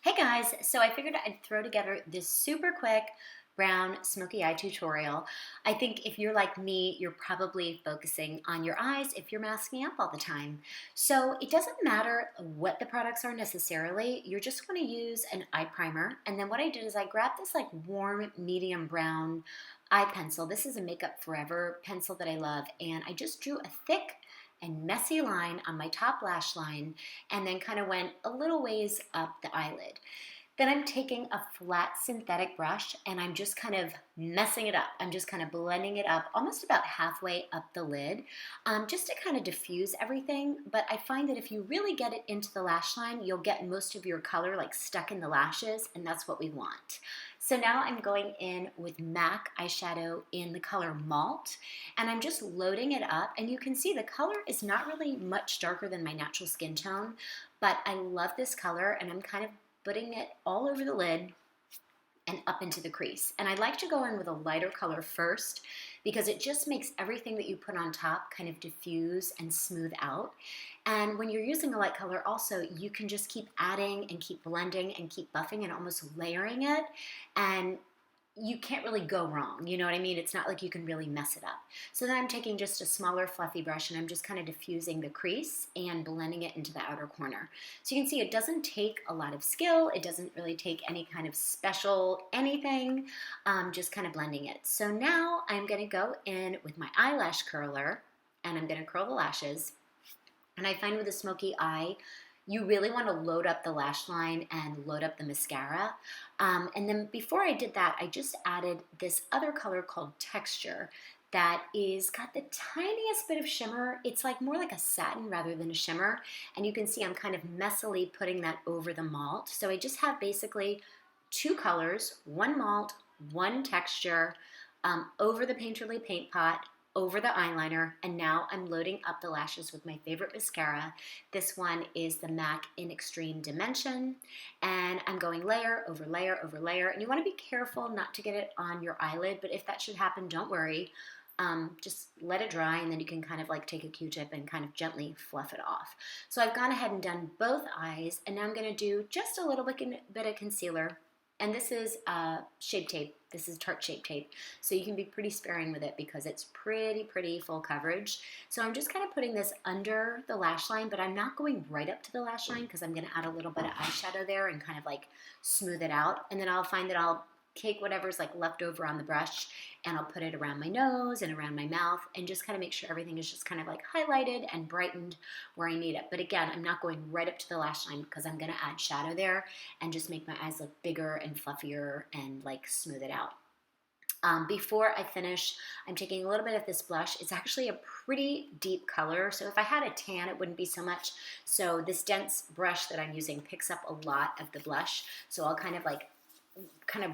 Hey guys, so I figured I'd throw together this super quick brown smoky eye tutorial. I think if you're like me, you're probably focusing on your eyes if you're masking up all the time. So it doesn't matter what the products are necessarily, you're just going to use an eye primer. And then what I did is I grabbed this like warm medium brown eye pencil. This is a Makeup Forever pencil that I love, and I just drew a thick and messy line on my top lash line and then kind of went a little ways up the eyelid. Then I'm taking a flat synthetic brush and I'm just kind of messing it up. I'm just kind of blending it up almost about halfway up the lid, just to kind of diffuse everything. But I find that if you really get it into the lash line, you'll get most of your color like stuck in the lashes, and that's what we want. So now I'm going in with MAC eyeshadow in the color Malt, and I'm just loading it up, and you can see the color is not really much darker than my natural skin tone, but I love this color, and I'm kind of putting it all over the lid and up into the crease. And I like to go in with a lighter color first because it just makes everything that you put on top kind of diffuse and smooth out. And when you're using a light color also, you can just keep adding and keep blending and keep buffing and almost layering it, and you can't really go wrong, you know what I mean? It's not like you can really mess it up. So then I'm taking just a smaller fluffy brush and I'm just kind of diffusing the crease and blending it into the outer corner. So you can see it doesn't take a lot of skill, it doesn't really take any kind of special anything, just kind of blending it. So now I'm gonna go in with my eyelash curler and I'm gonna curl the lashes. And I find with a smoky eye, you really want to load up the lash line and load up the mascara. And then before I did that, I just added this other color called Texture that is got the tiniest bit of shimmer. It's like more like a satin rather than a shimmer. And you can see I'm kind of messily putting that over the Malt. So I just have basically two colors, one Malt, one Texture, over the Painterly Paint Pot, over the eyeliner, and now I'm loading up the lashes with my favorite mascara. This one is the MAC in Extreme Dimension, and I'm going layer over layer over layer, and you want to be careful not to get it on your eyelid, but if that should happen, don't worry. Just let it dry, and then you can kind of like take a Q-tip and kind of gently fluff it off. So I've gone ahead and done both eyes, and now I'm going to do just a little bit of concealer. And this is Shape Tape. This is Tarte Shape Tape. So you can be pretty sparing with it because it's pretty full coverage. So I'm just kind of putting this under the lash line, but I'm not going right up to the lash line because I'm going to add a little bit of eyeshadow there and kind of like smooth it out. And then I'll find that I'll take whatever's like left over on the brush and I'll put it around my nose and around my mouth and just kind of make sure everything is just kind of like highlighted and brightened where I need it. But again, I'm not going right up to the lash line because I'm going to add shadow there and just make my eyes look bigger and fluffier and like smooth it out. Before I finish, I'm taking a little bit of this blush. It's actually a pretty deep color, so if I had a tan, it wouldn't be so much. So this dense brush that I'm using picks up a lot of the blush, so I'll kind of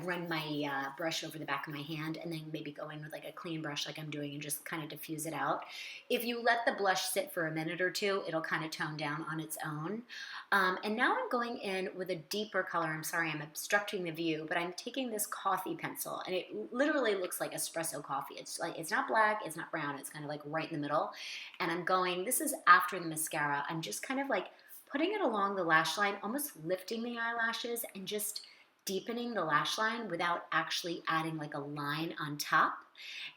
run my brush over the back of my hand and then maybe go in with like a clean brush like I'm doing and just kind of diffuse it out. If you let the blush sit for a minute or two, it'll kind of tone down on its own. And now I'm going in with a deeper color. I'm sorry, I'm obstructing the view, but I'm taking this coffee pencil and it literally looks like espresso coffee. It's like, it's not black, it's not brown, it's kind of like right in the middle. And I'm going, this is after the mascara, I'm just kind of like putting it along the lash line, almost lifting the eyelashes and just deepening the lash line without actually adding like a line on top.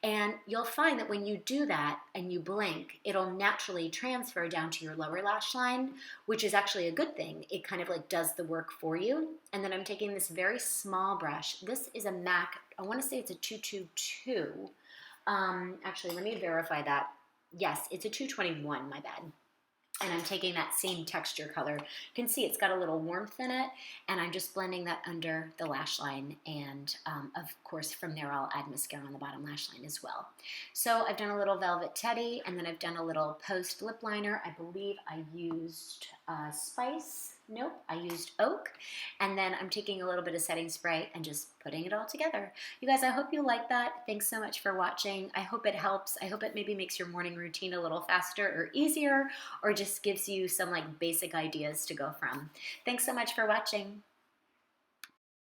And you'll find that when you do that and you blink, it'll naturally transfer down to your lower lash line, which is actually a good thing. It kind of like does the work for you. And then I'm taking this very small brush. This is a MAC, I want to say it's a 222. Actually, let me verify that. Yes, it's a 221, my bad. And I'm taking that same texture color. You can see it's got a little warmth in it, and I'm just blending that under the lash line, and of course from there I'll add mascara on the bottom lash line as well. So I've done a little Velvet Teddy, and then I've done a little Post lip liner. I believe I used Spice. Nope, I used Oak, and then I'm taking a little bit of setting spray and just putting it all together. You guys, I hope you like that. Thanks so much for watching. I hope it helps. I hope it maybe makes your morning routine a little faster or easier, or just gives you some like basic ideas to go from. Thanks so much for watching.